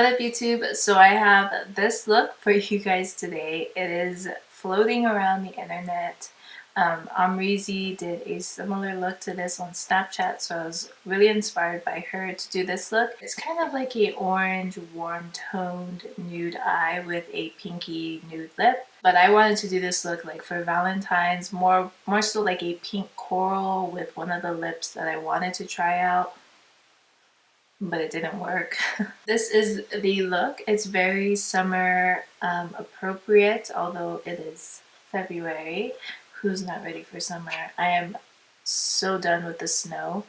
What up YouTube? So I have this look for you guys today. It is floating around the internet. Amrizi did a similar look to this on Snapchat, so I was really inspired by her to do this look. It's kind of like a orange warm toned nude eye with a pinky nude lip, but I wanted to do this look like for Valentine's, more so like a pink coral with one of the lips that I wanted to try out, but it didn't work. This is the look. It's very summer appropriate, although it is February. Who's not ready for summer? I am so done with the snow.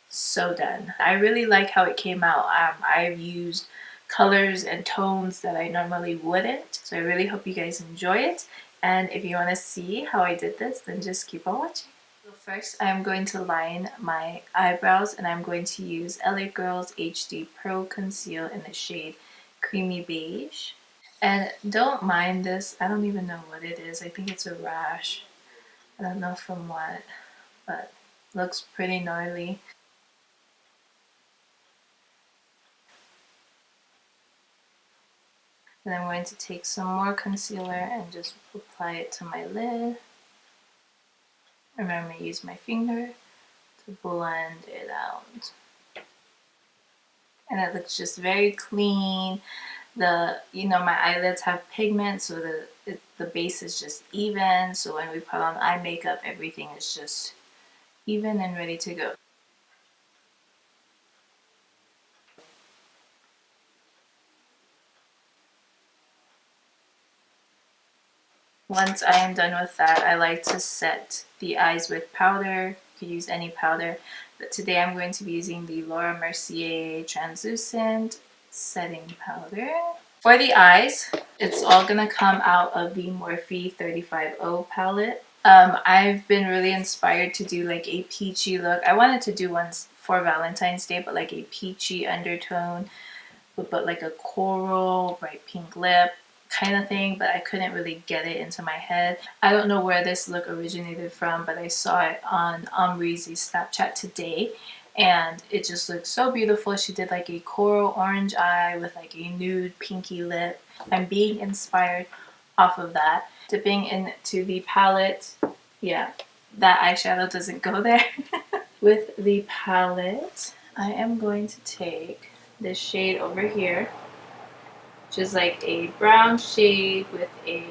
So done. I really like how it came out. I've used colors and tones that I normally wouldn't, so I really hope you guys enjoy it. And if you want to see how I did this, then just keep on watching. So first I'm going to line my eyebrows, and I'm going to use LAGirl's HD Pro Conceal in the shade Creamy Beige. And don't mind this, I don't even know what it is. I think it's a rash. I don't know from what, but looks pretty gnarly. And I'm going to take some more concealer and just apply it to my lid. Remember to use my finger to blend it out. And it looks just very clean. My eyelids have pigment, so the base is just even. So when we put on eye makeup, everything is just even and ready to go. Once I am done with that, I like to set the eyes with powder. You could use any powder, but today I'm going to be using the Laura Mercier translucent setting powder. For the eyes, it's all gonna come out of the Morphe 35O palette. I've been really inspired to do like a peachy look. I wanted to do one for Valentine's Day, but like a peachy undertone, but like a coral, bright pink lip kind of thing, but I couldn't really get it into my head. I don't know where this look originated from, but I saw it on Amrizi's Snapchat today, and it just looked so beautiful. She did like a coral orange eye with like a nude pinky lip. I'm being inspired off of that. Dipping into the palette, yeah, that eyeshadow doesn't go there. With the palette, I am going to take this shade over here, which is like a brown shade with a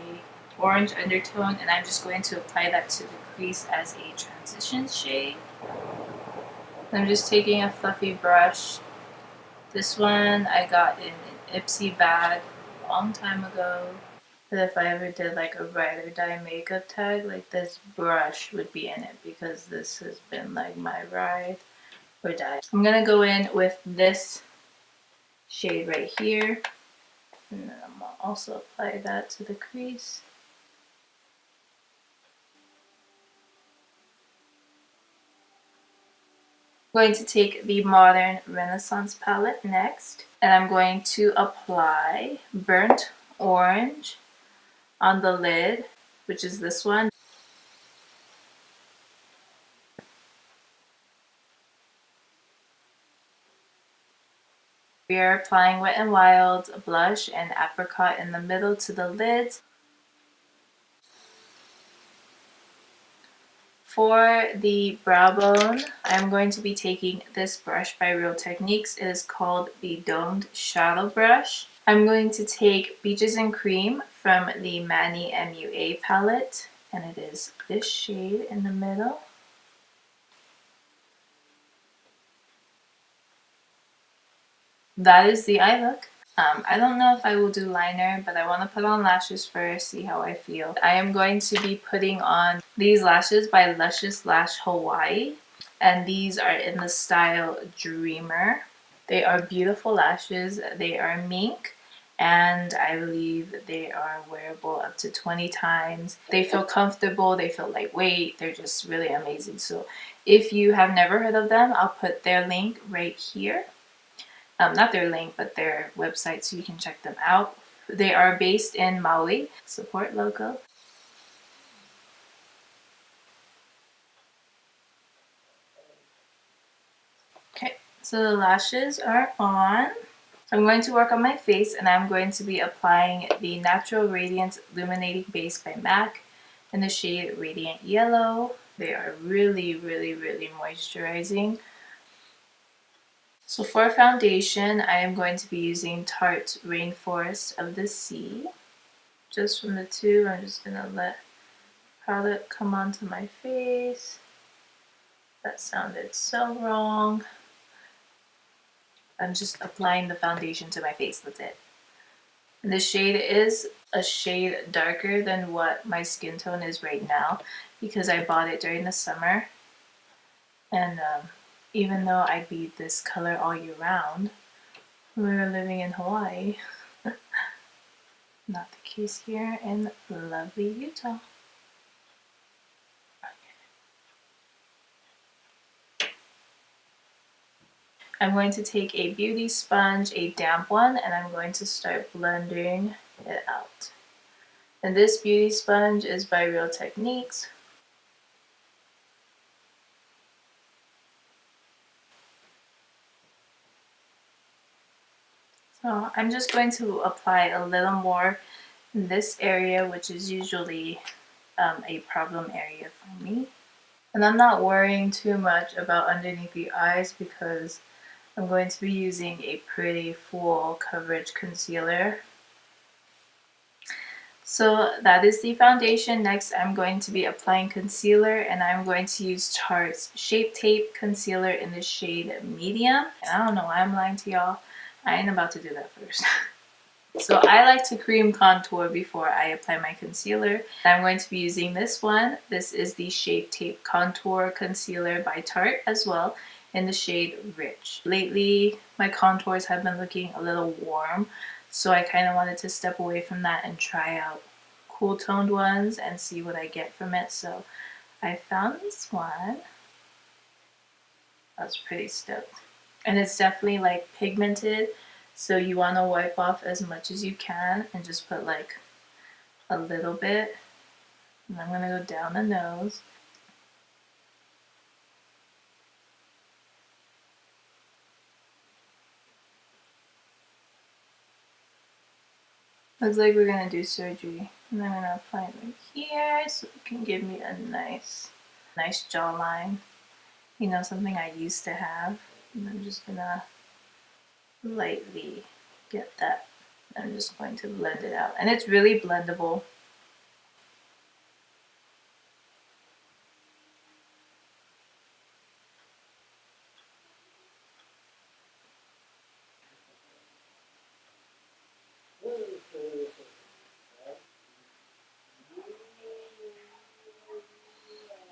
orange undertone, and I'm just going to apply that to the crease as a transition shade. I'm just taking a fluffy brush. This one I got in an Ipsy bag a long time ago. But if I ever did like a ride or die makeup tag, like this brush would be in it, because this has been like my ride or die. I'm gonna go in with this shade right here, and then I'm gonna also apply that to the crease. I'm going to take the Modern Renaissance palette next, and I'm going to apply Burnt Orange on the lid, which is this one. We are applying Wet n Wild's blush and Apri-cot in the middle to the lids. For the brow bone, I'm going to be taking this brush by Real Techniques. It is called the Domed Shadow Brush. I'm going to take Beaches and Cream from the MannyMUA palette, and it is this shade in the middle. That is the eye look. I don't know if I will do liner, but I want to put on lashes first, see how I feel. I am going to be putting on these lashes by Luscious Lash Hawaii, and these are in the style Dreamer. They are beautiful lashes. They are mink, and I believe they are wearable up to 20 times. They feel comfortable, they feel lightweight, they're just really amazing. So if you have never heard of them, I'll put their link right here. Not their link, but their website, so you can check them out. They are based in Maui. Support local. Okay, so the lashes are on. So I'm going to work on my face, and I'm going to be applying the Natural Radiance Illuminating Base by MAC in the shade Radiant Yellow. They are really, really, really moisturizing. So for foundation, I am going to be using Tarte Rainforest of the Sea. Just from the tube, I'm just going to let palette come onto my face. That sounded so wrong. I'm just applying the foundation to my face, that's it. And the shade is a shade darker than what my skin tone is right now because I bought it during the summer. And even though I'd be this color all year round, when we were living in Hawaii, not the case here in lovely Utah. I'm going to take a beauty sponge, a damp one, and I'm going to start blending it out. And this beauty sponge is by Real Techniques. So I'm just going to apply a little more in this area, which is usually a problem area for me. And I'm not worrying too much about underneath the eyes because I'm going to be using a pretty full coverage concealer. So that is the foundation. Next, I'm going to be applying concealer, and I'm going to use Tarte's Shape Tape Concealer in the shade Medium. And I don't know why I'm lying to y'all. I ain't about to do that first. So I like to cream contour before I apply my concealer. I'm going to be using this one. This is the Shape Tape Contour Concealer by Tarte as well in the shade Rich. Lately, my contours have been looking a little warm, so I kind of wanted to step away from that and try out cool toned ones and see what I get from it. So I found this one. I was pretty stoked. And it's definitely like pigmented, so you want to wipe off as much as you can and just put like a little bit. And I'm going to go down the nose. Looks like we're going to do surgery. And I'm going to apply it right here so it can give me a nice jawline. You know, something I used to have. And I'm just going to lightly get that. I'm just going to blend it out. And it's really blendable.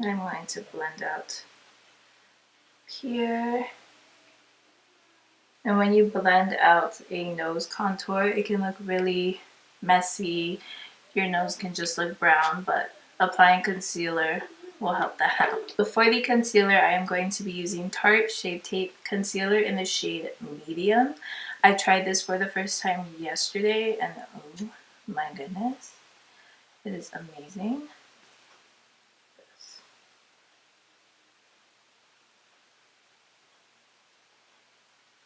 I'm going to blend out here. And when you blend out a nose contour, it can look really messy. Your nose can just look brown, but applying concealer will help that out. Before the concealer, I am going to be using Tarte Shape Tape Concealer in the shade Medium. I tried this for the first time yesterday, and oh my goodness, it is amazing.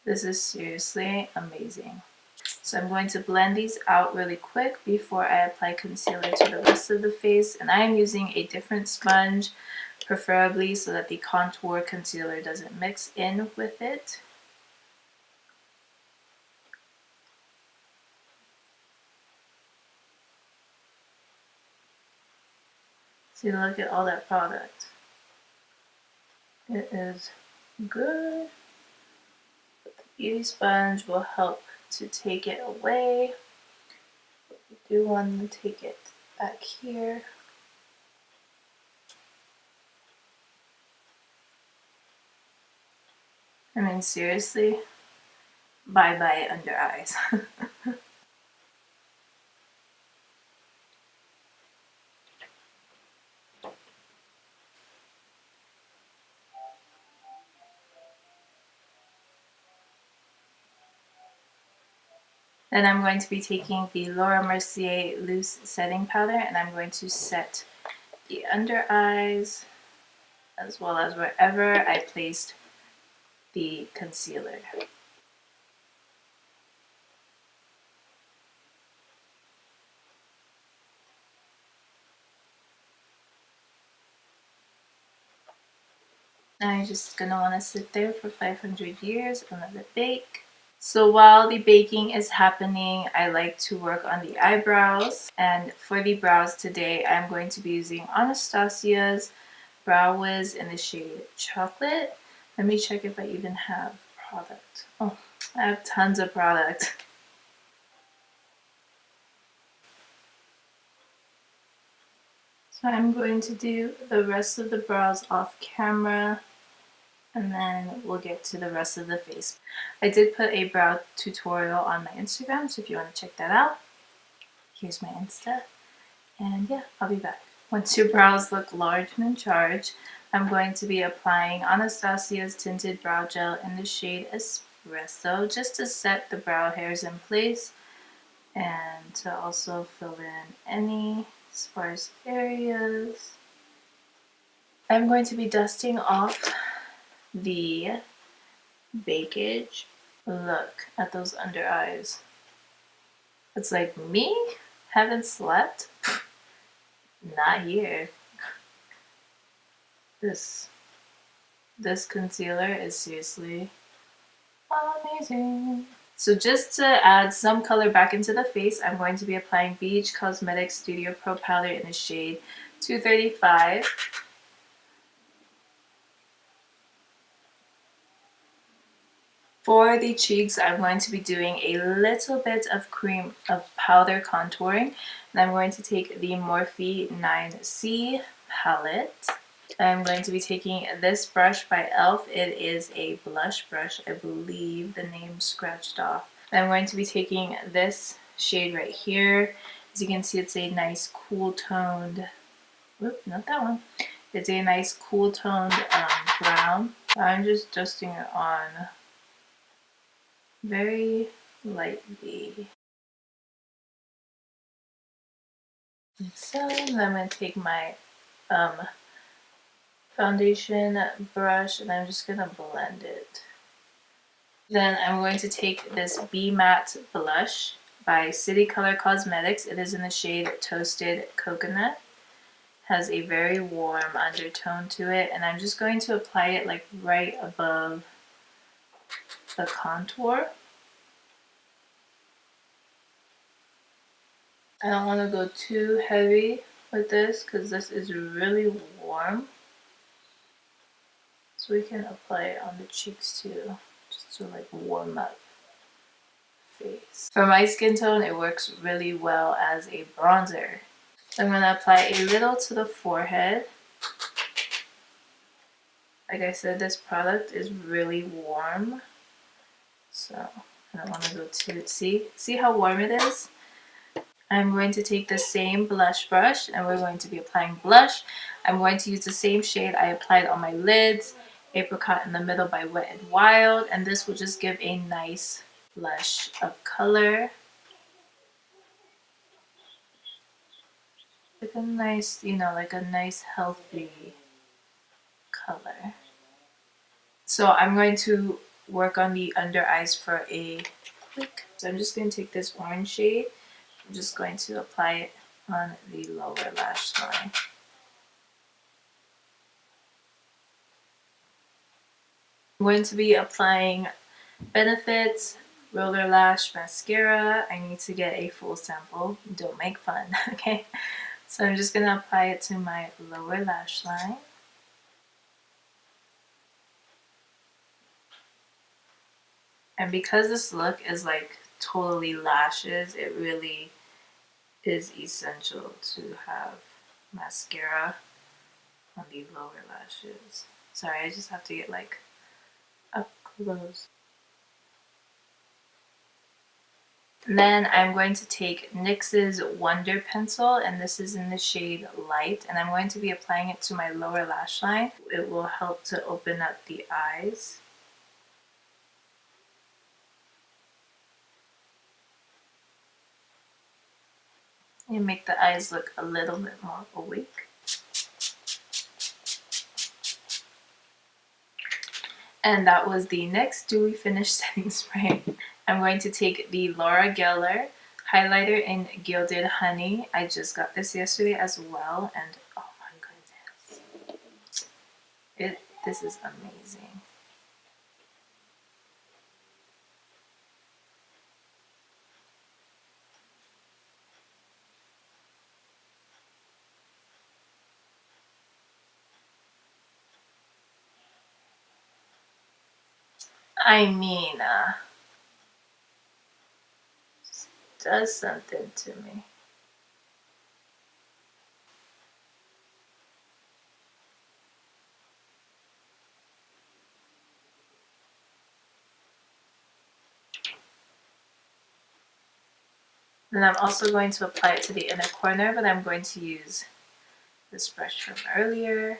This is seriously amazing. So I'm going to blend these out really quick before I apply concealer to the rest of the face. And I am using a different sponge, preferably so that the contour concealer doesn't mix in with it. See, look at all that product. It is good. The beauty sponge will help to take it away. You do want to take it back here. I mean, seriously, bye-bye under eyes. Then I'm going to be taking the Laura Mercier Loose Setting Powder, and I'm going to set the under eyes as well as wherever I placed the concealer. Now you're just gonna want to sit there for 500 years and let it bake. So while the baking is happening, I like to work on the eyebrows. And for the brows today, I'm going to be using Anastasia's Brow Wiz in the shade Chocolate. Let me check if I even have product. Oh, I have tons of product. So I'm going to do the rest of the brows off camera, and then we'll get to the rest of the face. I did put a brow tutorial on my Instagram, so if you want to check that out, here's my Insta. And yeah, I'll be back. Once your brows look large and in charge, I'm going to be applying Anastasia's Tinted Brow Gel in the shade Espresso, just to set the brow hairs in place and to also fill in any sparse areas. I'm going to be dusting off the Beige. Look at those under eyes. It's like, me? Haven't slept? Not here. This concealer is seriously amazing. So just to add some color back into the face, I'm going to be applying Beige Cosmetics Studio Pro Powder in the shade 235. For the cheeks, I'm going to be doing a little bit of powder contouring. And I'm going to take the Morphe 9C palette. I'm going to be taking this brush by e.l.f. It is a blush brush. I believe the name scratched off. I'm going to be taking this shade right here. As you can see, it's a nice cool toned, whoop, not that one. It's a nice cool toned brown. I'm just dusting it on very lightly. Like so, and I'm going to take my foundation brush and I'm just going to blend it. Then I'm going to take this Be Matte blush by City Color Cosmetics. It is in the shade Toasted Coconut. Has a very warm undertone to it, and I'm just going to apply it like right above the contour. I don't want to go too heavy with this because this is really warm. So we can apply it on the cheeks too, just to like warm up the face. For my skin tone, it works really well as a bronzer. So I'm going to apply a little to the forehead. Like I said, this product is really warm. So I don't want to go too, see how warm it is? I'm going to take the same blush brush and we're going to be applying blush. I'm going to use the same shade I applied on my lids, Apricot in the Middle by Wet n Wild, and this will just give a nice blush of color. Like a nice, like a nice healthy color. So I'm going to work on the under eyes for a quick. So I'm just going to take this orange shade. I'm just going to apply it on the lower lash line. I'm going to be applying Benefits Roller Lash Mascara. I need to get a full sample. Don't make fun, okay? So I'm just going to apply it to my lower lash line. And because this look is like totally lashes, it really is essential to have mascara on the lower lashes. Sorry, I just have to get like up close. And then I'm going to take NYX's Wonder Pencil, and this is in the shade Light, and I'm going to be applying it to my lower lash line. It will help to open up the eyes. You make the eyes look a little bit more awake. And that was the NYX Dewy Finish Setting Spray. I'm going to take the Laura Geller highlighter in Gilded Honey. I just got this yesterday as well, and oh my goodness. This is amazing. I mean, does something to me. Then I'm also going to apply it to the inner corner, but I'm going to use this brush from earlier.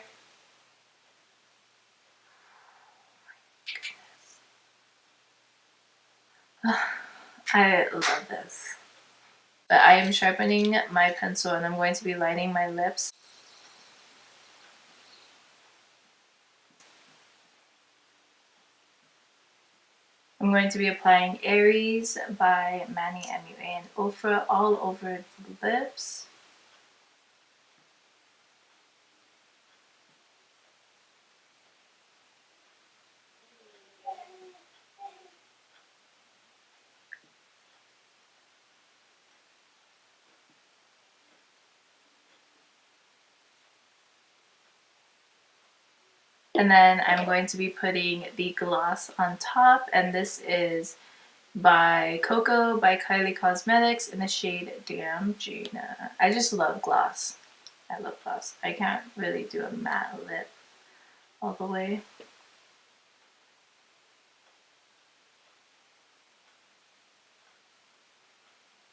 I love this. But I am sharpening my pencil and I'm going to be lining my lips. I'm going to be applying Aries by MannyMUA and Ofra all over the lips. And then I'm going to be putting the gloss on top, and this is by Coco by Kylie Cosmetics in the shade Damn Gina. I just love gloss. I love gloss. I can't really do a matte lip all the way.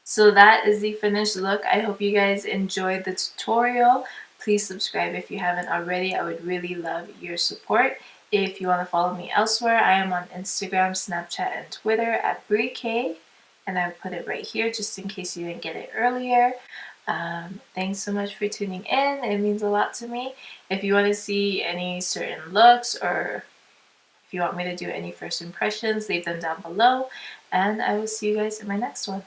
So that is the finished look. I hope you guys enjoyed the tutorial. Please subscribe if you haven't already. I would really love your support. If you want to follow me elsewhere, I am on Instagram, Snapchat, and Twitter at Apri-cot, and I put it right here just in case you didn't get it earlier. Thanks so much for tuning in. It means a lot to me. If you want to see any certain looks or if you want me to do any first impressions, leave them down below, and I will see you guys in my next one.